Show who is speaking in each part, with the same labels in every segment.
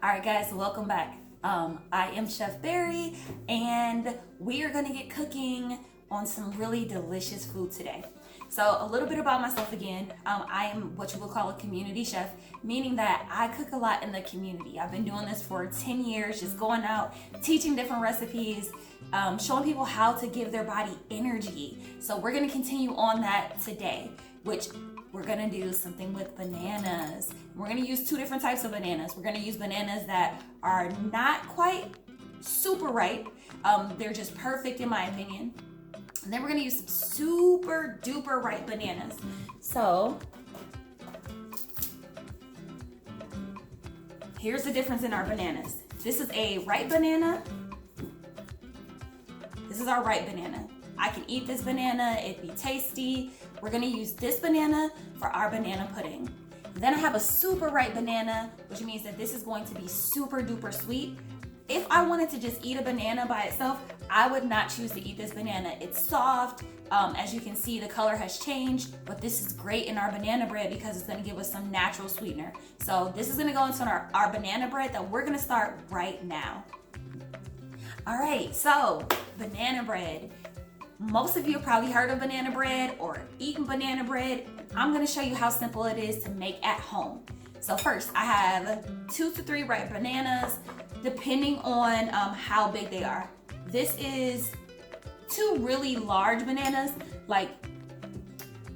Speaker 1: All right, guys, welcome back. I am Chef Barry, and we are gonna get cooking on some really delicious food today. So, a little bit about myself again. I am what you would call a community chef, meaning that I cook a lot in the community. I've been doing this for 10 years, just going out, teaching different recipes, showing people how to give their body energy. So, we're gonna continue on that today, which we're gonna do something with bananas. We're gonna use two different types of bananas. We're gonna use bananas that are not quite super ripe. They're just perfect in my opinion. And then we're gonna use some super duper ripe bananas. So, here's the difference in our bananas. This is a ripe banana. This is our ripe banana. I can eat this banana, it'd be tasty. We're gonna use this banana for our banana pudding. Then I have a super ripe banana, which means that this is going to be super duper sweet. If I wanted to just eat a banana by itself, I would not choose to eat this banana. It's soft, as you can see, the color has changed, but this is great in our banana bread because it's gonna give us some natural sweetener. So this is gonna go into our banana bread that we're gonna start right now. All right, so banana bread. Most of you have probably heard of banana bread or eaten banana bread. I'm gonna show you how simple it is to make at home. So first, I have 2 to 3 ripe bananas, depending on how big they are. This is 2 really large bananas, like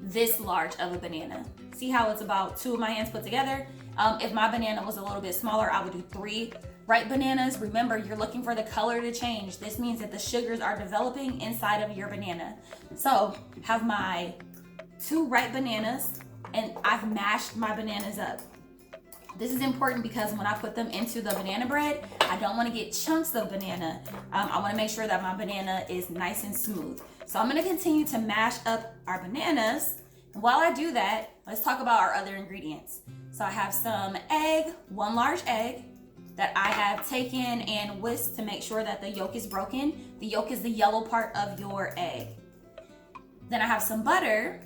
Speaker 1: this large of a banana. See how it's about 2 of my hands put together? If my banana was a little bit smaller, I would do 3 ripe bananas. Remember, you're looking for the color to change. This means that the sugars are developing inside of your banana. So, have my 2 ripe bananas, and I've mashed my bananas up. This is important because when I put them into the banana bread, I don't want to get chunks of banana. I want to make sure that my banana is nice and smooth. So I'm going to continue to mash up our bananas. And while I do that, let's talk about our other ingredients. So I have some egg, 1 large egg, that I have taken and whisked to make sure that the yolk is broken. The yolk is the yellow part of your egg. Then I have some butter.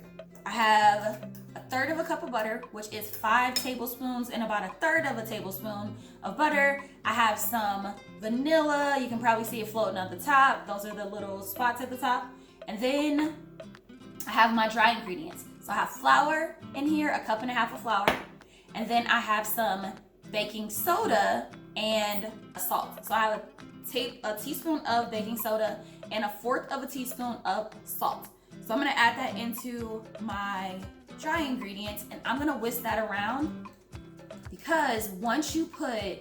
Speaker 1: I have 1/3 of a cup of butter, which is 5 tablespoons, and about 1/3 of a tablespoon of butter. I have some vanilla. You can probably see it floating at the top. Those are the little spots at the top. And then I have my dry ingredients. So I have flour in here, 1.5 cups of flour. And then I have some baking soda and salt. So I have a teaspoon of baking soda and 1/4 of a teaspoon of salt. So I'm gonna add that into my dry ingredients, and I'm gonna whisk that around, because once you put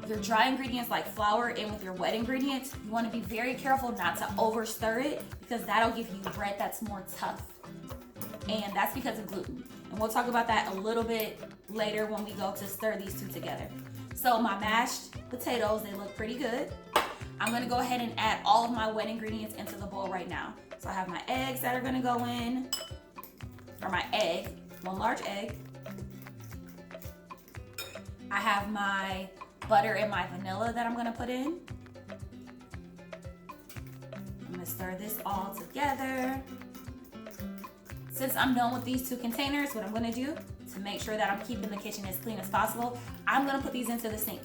Speaker 1: your dry ingredients like flour in with your wet ingredients, you wanna be very careful not to over stir it, because that'll give you bread that's more tough. And that's because of gluten. And we'll talk about that a little bit later when we go to stir these two together. So my mashed potatoes, they look pretty good. I'm gonna go ahead and add all of my wet ingredients into the bowl right now. So I have my eggs that are gonna go in, or my egg, 1 large egg. I have my butter and my vanilla that I'm gonna put in. I'm gonna stir this all together. Since I'm done with these 2 containers, what I'm gonna do to make sure that I'm keeping the kitchen as clean as possible, I'm gonna put these into the sink.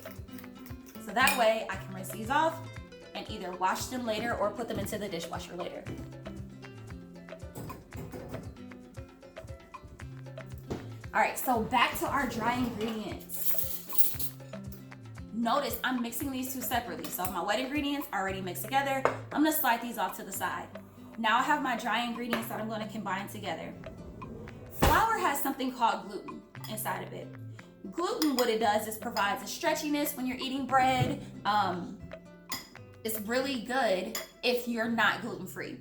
Speaker 1: So that way I can rinse these off and either wash them later or put them into the dishwasher later. All right, so back to our dry ingredients. Notice I'm mixing these 2 separately. So my wet ingredients are already mixed together. I'm gonna slide these off to the side. Now I have my dry ingredients that I'm gonna combine together. Flour has something called gluten inside of it. Gluten, what it does is provides a stretchiness when you're eating bread. It's really good if you're not gluten-free.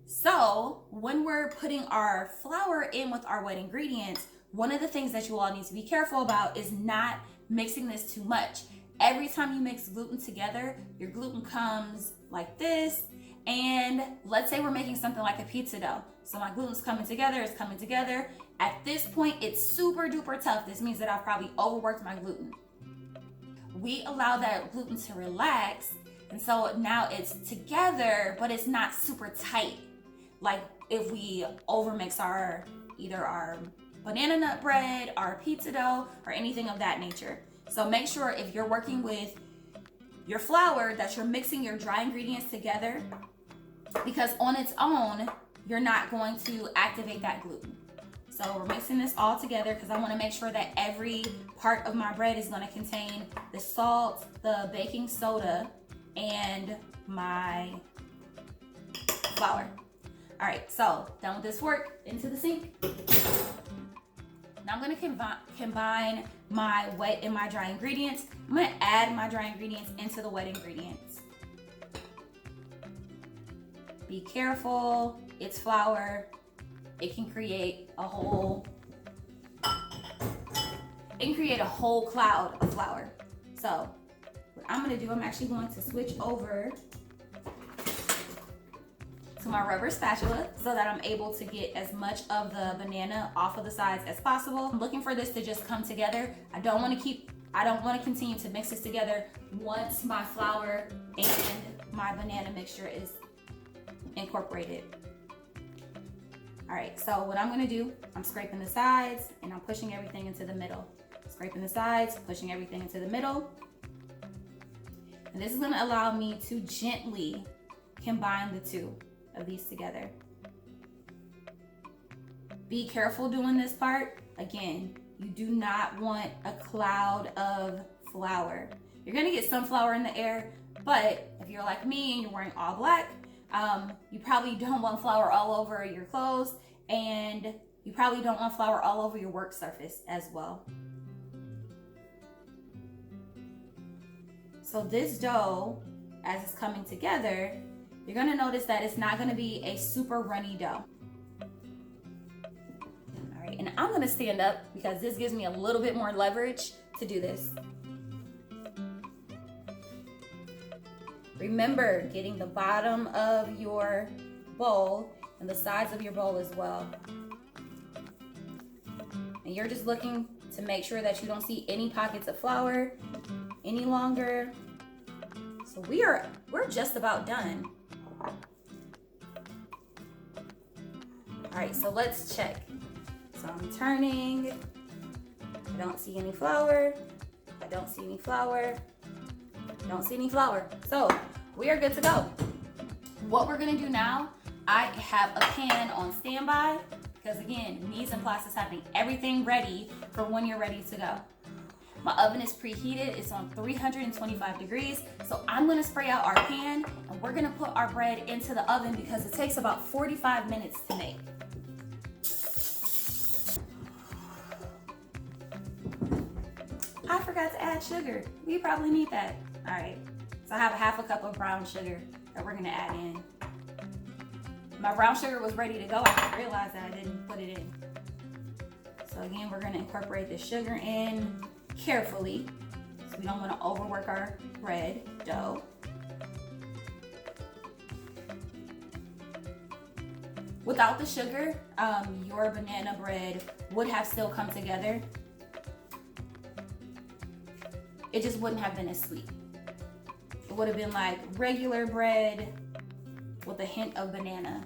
Speaker 1: So when we're putting our flour in with our wet ingredients, one of the things that you all need to be careful about is not mixing this too much. Every time you mix gluten together, your gluten comes like this. And let's say we're making something like a pizza dough. So my gluten's coming together, it's coming together. At this point, it's super duper tough. This means that I've probably overworked my gluten. We allow that gluten to relax, and so now it's together, but it's not super tight. Like if we overmix either our banana nut bread, our pizza dough, or anything of that nature. So make sure if you're working with your flour that you're mixing your dry ingredients together, because on its own, you're not going to activate that gluten. So we're mixing this all together because I want to make sure that every part of my bread is going to contain the salt, the baking soda, and my flour. All right, so done with this work, into the sink. Now I'm going to combine my wet and my dry ingredients. I'm going to add my dry ingredients into the wet ingredients. Be careful, it's flour. It can create a whole cloud of flour. So what I'm gonna do, I'm actually going to switch over to my rubber spatula so that I'm able to get as much of the banana off of the sides as possible. I'm looking for this to just come together. I don't want to continue to mix this together once my flour and my banana mixture is incorporated. All right, so what I'm gonna do, I'm scraping the sides and I'm pushing everything into the middle. Scraping the sides, pushing everything into the middle. And this is gonna allow me to gently combine the two of these together. Be careful doing this part. Again, you do not want a cloud of flour. You're gonna get some flour in the air, but if you're like me and you're wearing all black, you probably don't want flour all over your clothes, and you probably don't want flour all over your work surface as well. So this dough, as it's coming together, you're gonna notice that it's not gonna be a super runny dough. All right, and I'm gonna stand up because this gives me a little bit more leverage to do this. Remember, getting the bottom of your bowl and the sides of your bowl as well. And you're just looking to make sure that you don't see any pockets of flour any longer. So we're just about done. All right, so let's check. So I'm turning. I don't see any flour. I don't see any flour. Don't see any flour. So we are good to go. What we're gonna do now, I have a pan on standby because again, Mise en Place is having everything ready for when you're ready to go. My oven is preheated, it's on 325 degrees. So I'm gonna spray out our pan and we're gonna put our bread into the oven because it takes about 45 minutes to make. I forgot to add sugar. We probably need that. All right, so I have a half a cup of brown sugar that we're gonna add in. My brown sugar was ready to go. I didn't realize that I didn't put it in. So again, we're gonna incorporate the sugar in carefully. So we don't wanna overwork our bread dough. Without the sugar, your banana bread would have still come together. It just wouldn't have been as sweet. It would have been like regular bread with a hint of banana.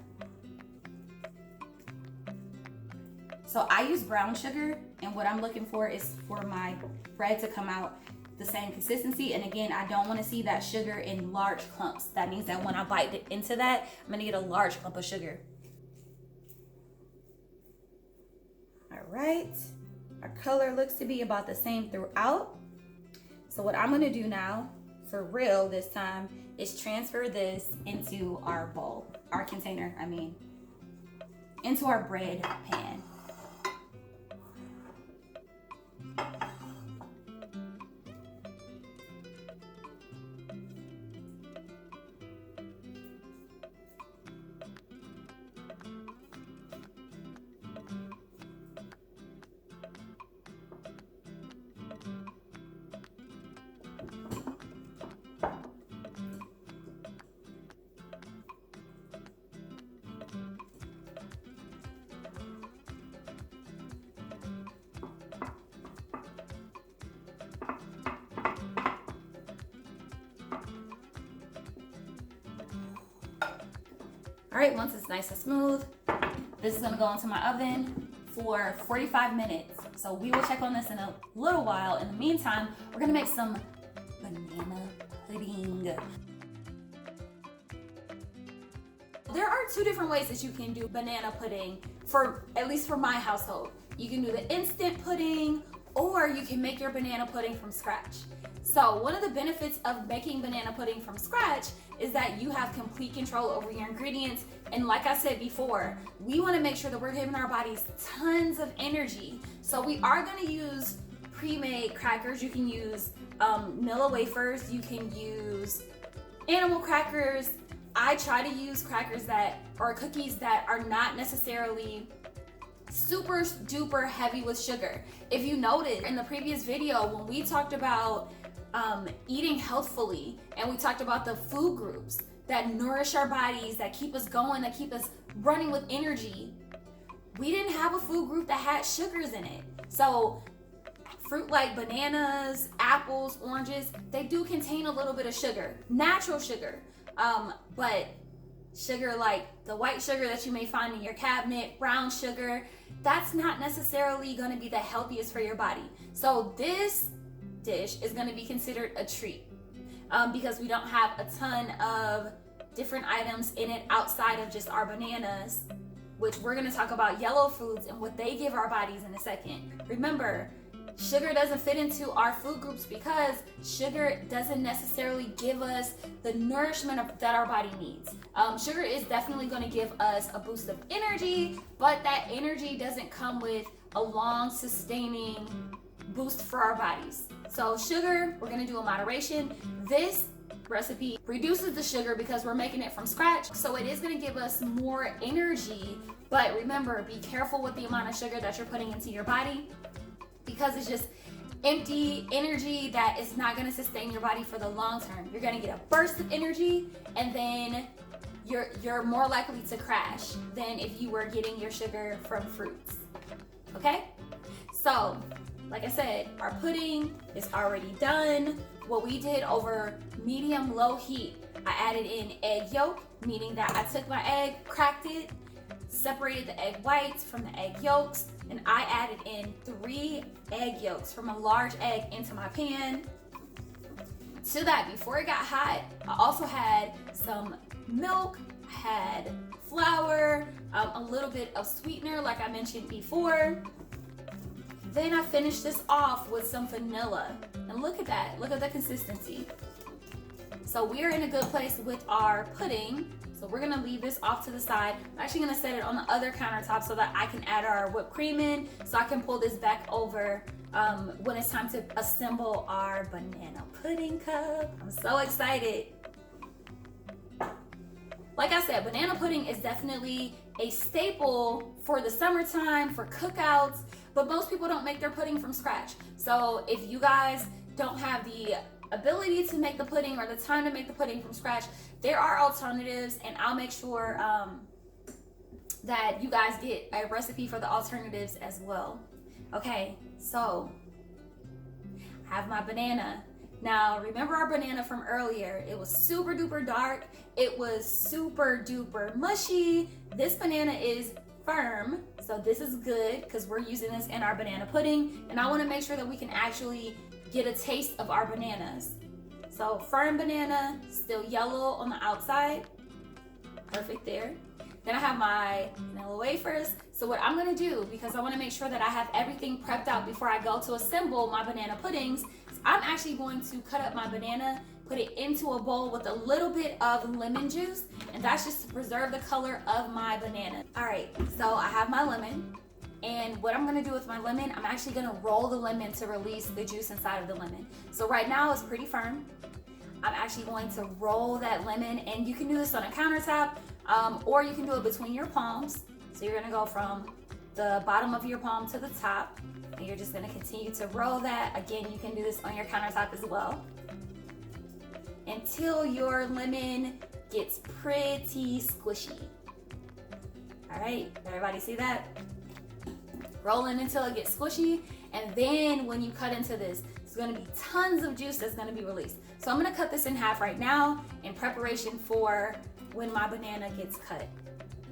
Speaker 1: So I use brown sugar, and what I'm looking for is for my bread to come out the same consistency. And again, I don't want to see that sugar in large clumps. That means that when I bite into that, I'm gonna get a large clump of sugar. All right, our color looks to be about the same throughout. So what I'm gonna do now, for real this time, is transfer this into our bowl, our container, into our bread pan. All right, once it's nice and smooth, this is gonna go into my oven for 45 minutes. So we will check on this in a little while. In the meantime, we're gonna make some banana pudding. There are two different ways that you can do banana pudding, at least for my household. You can do the instant pudding, or you can make your banana pudding from scratch. So one of the benefits of making banana pudding from scratch is that you have complete control over your ingredients. And like I said before, we want to make sure that we're giving our bodies tons of energy. So we are going to use pre-made crackers. You can use Nilla wafers. You can use animal crackers. I try to use crackers or cookies that are not necessarily super duper heavy with sugar. If you noticed in the previous video when we talked about eating healthfully, and we talked about the food groups that nourish our bodies, that keep us going, that keep us running with energy, we didn't have a food group that had sugars in it. So fruit like bananas, apples, oranges, they do contain a little bit of sugar, natural sugar, but sugar like the white sugar that you may find in your cabinet, brown sugar, that's not necessarily going to be the healthiest for your body. So this dish is going to be considered a treat because we don't have a ton of different items in it outside of just our bananas, which we're going to talk about yellow foods and what they give our bodies in a second. Remember, sugar doesn't fit into our food groups because sugar doesn't necessarily give us the nourishment that our body needs. Sugar is definitely going to give us a boost of energy, but that energy doesn't come with a long sustaining boost for our bodies. So sugar, we're going to do in moderation. This recipe reduces the sugar because we're making it from scratch, so it is going to give us more energy. But remember, be careful with the amount of sugar that you're putting into your body, because it's just empty energy that is not going to sustain your body for the long term. You're going to get a burst of energy, and then you're more likely to crash than if you were getting your sugar from fruits. Okay? So, like I said, our pudding is already done. What we did over medium-low heat, I added in egg yolk, meaning that I took my egg, cracked it, separated the egg whites from the egg yolks, and I added in 3 egg yolks from a large egg into my pan. To that, before it got hot, I also had some milk, I had flour, a little bit of sweetener like I mentioned before. Then I finished this off with some vanilla. And look at that, look at the consistency. So we are in a good place with our pudding. So we're gonna leave this off to the side. I'm actually gonna set it on the other countertop so that I can add our whipped cream in, so I can pull this back over when it's time to assemble our banana pudding cup. I'm so excited. Like I said, banana pudding is definitely a staple for the summertime, for cookouts, but most people don't make their pudding from scratch. So if you guys don't have the ability to make the pudding or the time to make the pudding from scratch, there are alternatives, and I'll make sure that you guys get a recipe for the alternatives as well. Okay, so I have my banana. Now, remember our banana from earlier? It was super duper dark. It was super duper mushy. This banana is firm, so this is good because we're using this in our banana pudding, and I want to make sure that we can actually get a taste of our bananas. So firm banana, still yellow on the outside. Perfect there. Then I have my vanilla wafers. So what I'm gonna do, because I wanna make sure that I have everything prepped out before I go to assemble my banana puddings, is I'm actually going to cut up my banana, put it into a bowl with a little bit of lemon juice, and that's just to preserve the color of my banana. All right, so I have my lemon, and what I'm gonna do with my lemon, I'm actually gonna roll the lemon to release the juice inside of the lemon. So right now it's pretty firm. I'm actually going to roll that lemon, and you can do this on a countertop, or you can do it between your palms. So you're gonna go from the bottom of your palm to the top, and you're just gonna continue to roll that. Again, you can do this on your countertop as well, until your lemon gets pretty squishy. All right, everybody see that? Rolling until it gets squishy, and then when you cut into this, there's gonna be tons of juice that's gonna be released. So I'm gonna cut this in half right now in preparation for when my banana gets cut.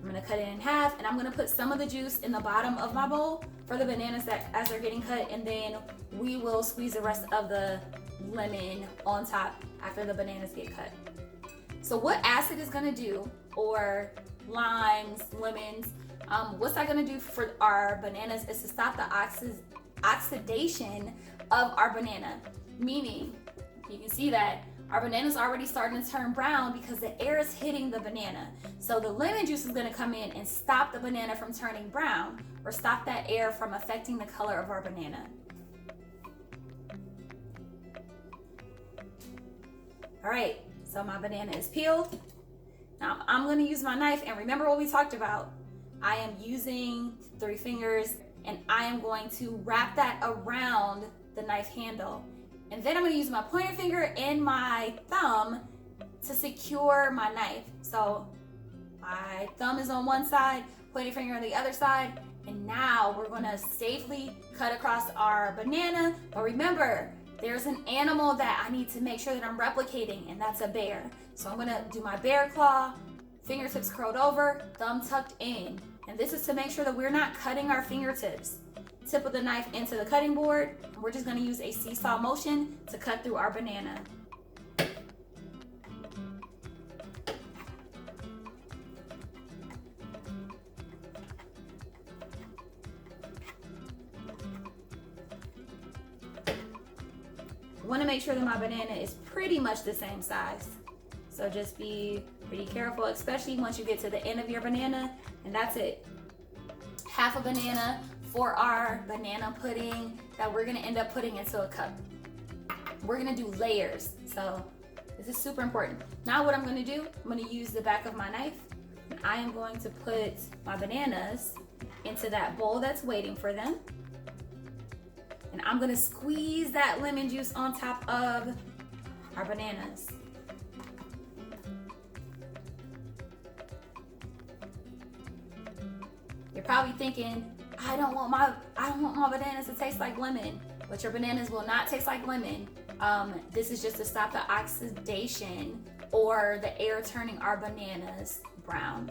Speaker 1: I'm gonna cut it in half, and I'm gonna put some of the juice in the bottom of my bowl for the bananas that as they're getting cut, and then we will squeeze the rest of the lemon on top after the bananas get cut. So what acid is gonna do, or limes, lemons, what's that gonna do for our bananas is to stop the oxidation of our banana. Meaning, you can see that our banana's already starting to turn brown because the air is hitting the banana. So the lemon juice is gonna come in and stop the banana from turning brown, or stop that air from affecting the color of our banana. All right, so my banana is peeled. Now I'm gonna use my knife, and remember what we talked about. I am using 3 fingers, and I am going to wrap that around the knife handle. And then I'm gonna use my pointer finger and my thumb to secure my knife. So my thumb is on one side, pointer finger on the other side, and now we're gonna safely cut across our banana. But remember, there's an animal that I need to make sure that I'm replicating, and that's a bear. So I'm gonna do my bear claw, fingertips curled over, thumb tucked in. And this is to make sure that we're not cutting our fingertips. Tip of the knife into the cutting board, and we're just gonna use a seesaw motion to cut through our banana. I wanna make sure that my banana is pretty much the same size. So just be pretty careful, especially once you get to the end of your banana, and that's it. Half a banana for our banana pudding that we're gonna end up putting into a cup. We're gonna do layers, so this is super important. Now what I'm gonna do, I'm gonna use the back of my knife, and I am going to put my bananas into that bowl that's waiting for them. And I'm gonna squeeze that lemon juice on top of our bananas. You're probably thinking, I don't want my bananas to taste like lemon, but your bananas will not taste like lemon. This is just to stop the oxidation or the air turning our bananas brown.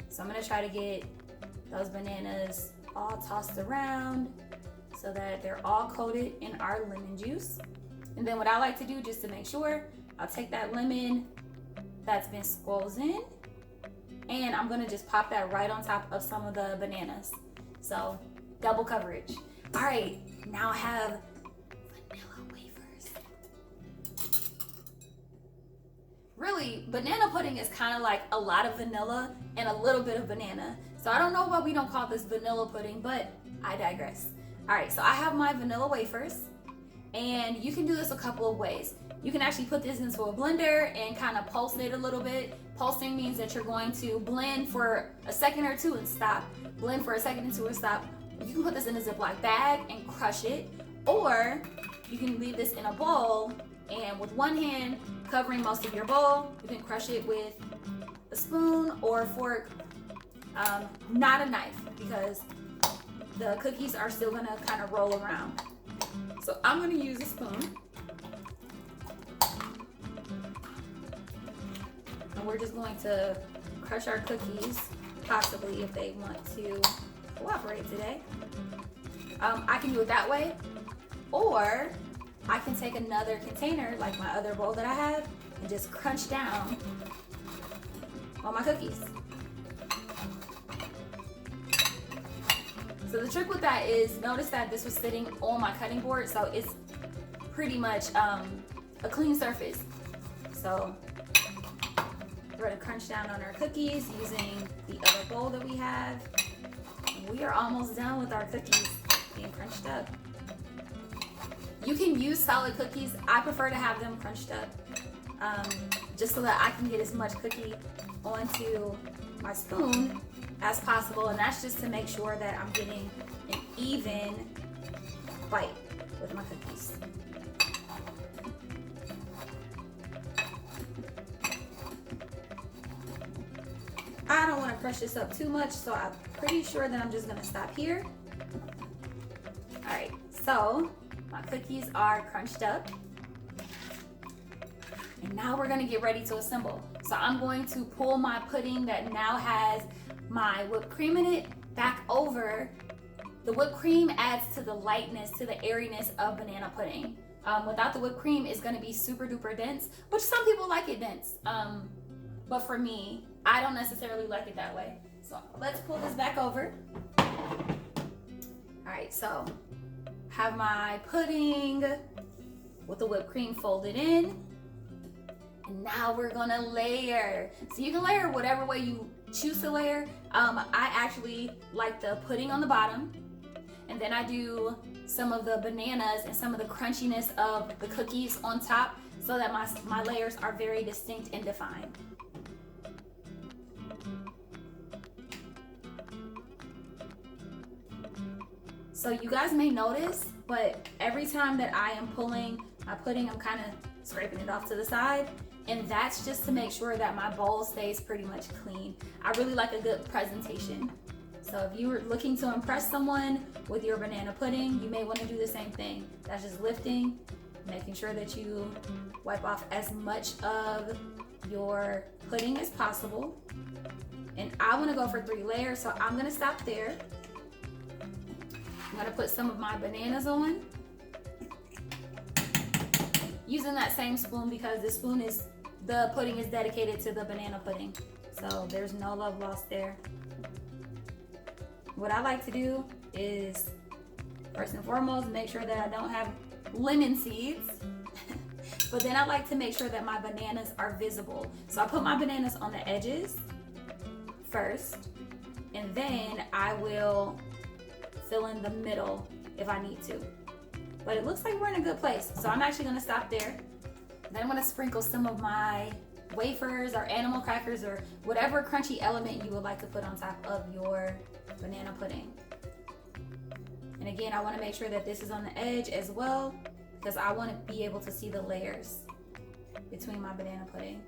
Speaker 1: So I'm gonna try to get those bananas all tossed around so that they're all coated in our lemon juice. And then what I like to do, just to make sure, I'll take that lemon that's been squeezed in, and I'm gonna just pop that right on top of some of the bananas. So double coverage. All right, now I have vanilla wafers. Really, banana pudding is kind of like a lot of vanilla and a little bit of banana. So I don't know why we don't call this vanilla pudding, but I digress. All right, so I have my vanilla wafers, and you can do this a couple of ways. You can actually put this into a blender and kind of pulse it a little bit. Pulsing means that you're going to blend for a second or two and stop. Blend for a second and two and stop. You can put this in a Ziploc bag and crush it, or you can leave this in a bowl, and with one hand covering most of your bowl, you can crush it with a spoon or a fork, not a knife, because the cookies are still gonna kind of roll around. So I'm gonna use a spoon. And we're just going to crush our cookies, possibly if they want to cooperate today. I can do it that way, or I can take another container, like my other bowl that I have, and just crunch down on my cookies. So the trick with that is, notice that this was sitting on my cutting board, so it's pretty much a clean surface. So we're gonna crunch down on our cookies using the other bowl that we have. And we are almost done with our cookies being crunched up. You can use solid cookies. I prefer to have them crunched up, just so that I can get as much cookie onto my spoon as possible, and that's just to make sure that I'm getting an even bite with my cookies. I don't want to crush this up too much, so I'm pretty sure that I'm just going to stop here. All right, so my cookies are crunched up, and now we're going to get ready to assemble. So I'm going to pull my pudding that now has my whipped cream in it back over. The whipped cream adds to the lightness, to the airiness of banana pudding. Without the whipped cream, it's gonna be super duper dense, which some people like it dense. But for me, I don't necessarily like it that way. So let's pull this back over. All right, so have my pudding with the whipped cream folded in. And now we're gonna layer. So you can layer whatever way you choose to layer. I actually like the pudding on the bottom, and then I do some of the bananas and some of the crunchiness of the cookies on top so that my layers are very distinct and defined. So you guys may notice, but every time that I am pulling my pudding, I'm kind of scraping it off to the side. And that's just to make sure that my bowl stays pretty much clean. I really like a good presentation. So if you were looking to impress someone with your banana pudding, you may want to do the same thing. That's just lifting, making sure that you wipe off as much of your pudding as possible. And I want to go for 3 layers, so I'm going to stop there. I'm going to put some of my bananas on. Using that same spoon because the pudding is dedicated to the banana pudding. So there's no love lost there. What I like to do is, first and foremost, make sure that I don't have lemon seeds. But then I like to make sure that my bananas are visible. So I put my bananas on the edges first, and then I will fill in the middle if I need to. But it looks like we're in a good place. So I'm actually gonna stop there. Then I'm gonna sprinkle some of my wafers or animal crackers or whatever crunchy element you would like to put on top of your banana pudding. And again, I wanna make sure that this is on the edge as well because I wanna be able to see the layers between my banana pudding.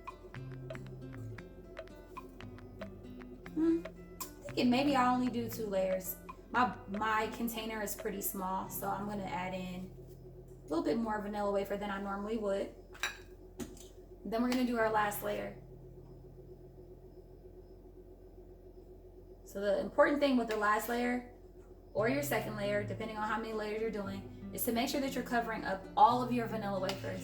Speaker 1: Thinking maybe I'll only do 2 layers. My container is pretty small, so I'm gonna add in a little bit more vanilla wafer than I normally would. Then we're gonna do our last layer. So the important thing with the last layer or your second layer, depending on how many layers you're doing, is to make sure that you're covering up all of your vanilla wafers.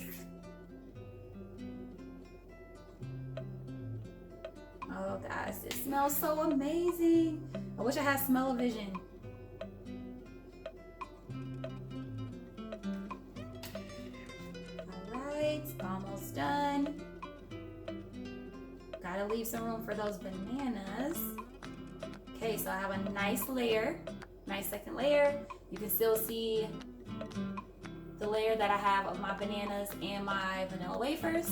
Speaker 1: Oh guys, it smells so amazing. I wish I had smell-o-vision. Almost done. Gotta leave some room for those bananas. Okay, so I have a nice layer, nice second layer. You can still see the layer that I have of my bananas and my vanilla wafers.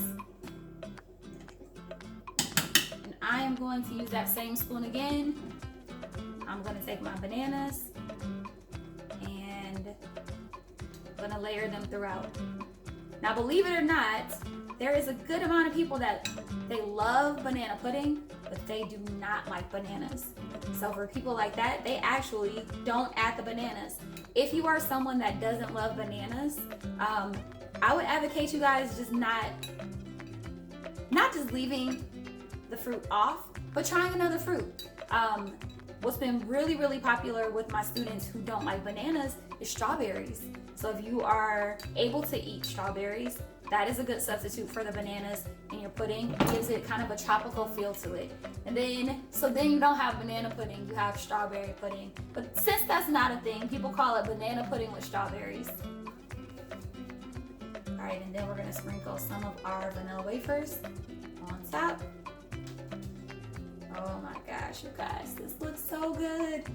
Speaker 1: And I am going to use that same spoon again. I'm gonna take my bananas and I'm gonna layer them throughout. Now, believe it or not, there is a good amount of people that they love banana pudding, but they do not like bananas. So for people like that, they actually don't add the bananas. If you are someone that doesn't love bananas, I would advocate you guys just not just leaving the fruit off, but trying another fruit. What's been really, really popular with my students who don't like bananas is strawberries. So if you are able to eat strawberries, that is a good substitute for the bananas in your pudding. It gives it kind of a tropical feel to it. And then you don't have banana pudding, you have strawberry pudding. But since that's not a thing, people call it banana pudding with strawberries. All right, and then we're gonna sprinkle some of our vanilla wafers on top. Oh my gosh, you guys, this looks so good.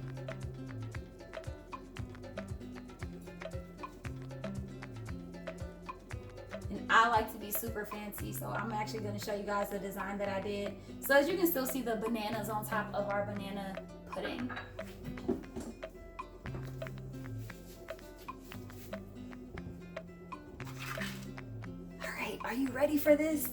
Speaker 1: And I like to be super fancy, so I'm actually going to show you guys the design that I did. So as you can still see the bananas on top of our banana pudding. All right, are you ready for this?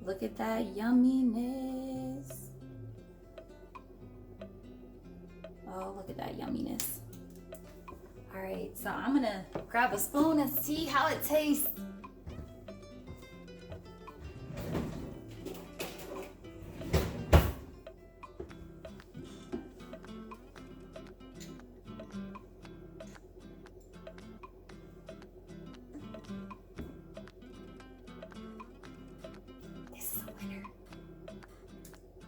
Speaker 1: Look at that yumminess. creaminess. All right, so I'm gonna grab a spoon and see how it tastes.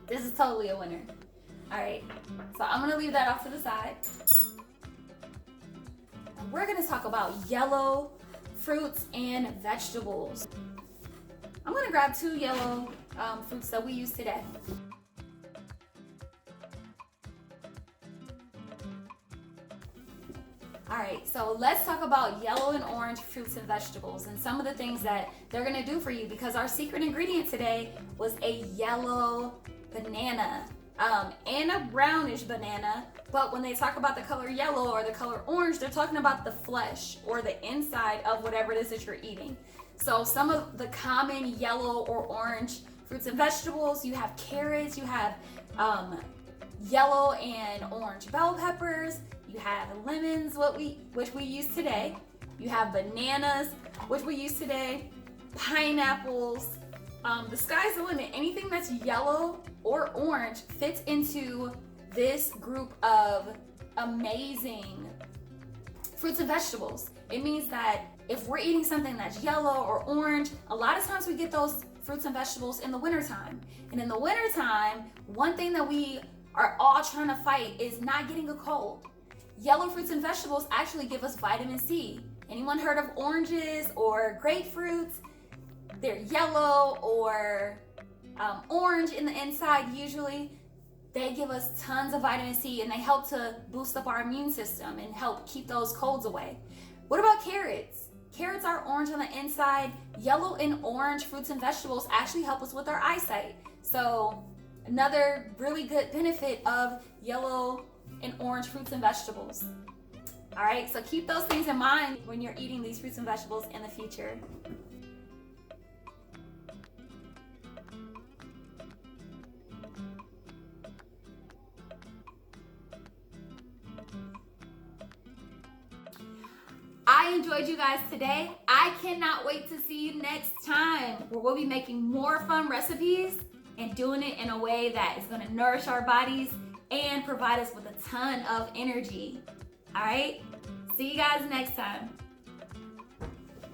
Speaker 1: This is totally a winner. All right, so I'm gonna leave that off to the side. We're gonna talk about yellow fruits and vegetables. I'm gonna grab 2 yellow fruits that we use today. All right, so let's talk about yellow and orange fruits and vegetables and some of the things that they're gonna do for you, because our secret ingredient today was a yellow banana and a brownish banana. But when they talk about the color yellow or the color orange, they're talking about the flesh or the inside of whatever it is that you're eating. So some of the common yellow or orange fruits and vegetables, you have carrots, you have yellow and orange bell peppers, you have lemons, which we use today, you have bananas, which we use today, pineapples. The sky's the limit. Anything that's yellow or orange fits into this group of amazing fruits and vegetables. It means that if we're eating something that's yellow or orange, a lot of times we get those fruits and vegetables in the wintertime. And in the wintertime, one thing that we are all trying to fight is not getting a cold. Yellow fruits and vegetables actually give us vitamin C. Anyone heard of oranges or grapefruits? They're yellow or orange in the inside usually. They give us tons of vitamin C and they help to boost up our immune system and help keep those colds away. What about carrots? Carrots are orange on the inside. Yellow and orange fruits and vegetables actually help us with our eyesight. So another really good benefit of yellow and orange fruits and vegetables. All right, so keep those things in mind when you're eating these fruits and vegetables in the future. I enjoyed you guys today. I cannot wait to see you next time, where we'll be making more fun recipes and doing it in a way that is going to nourish our bodies and provide us with a ton of energy. All right, see you guys next time.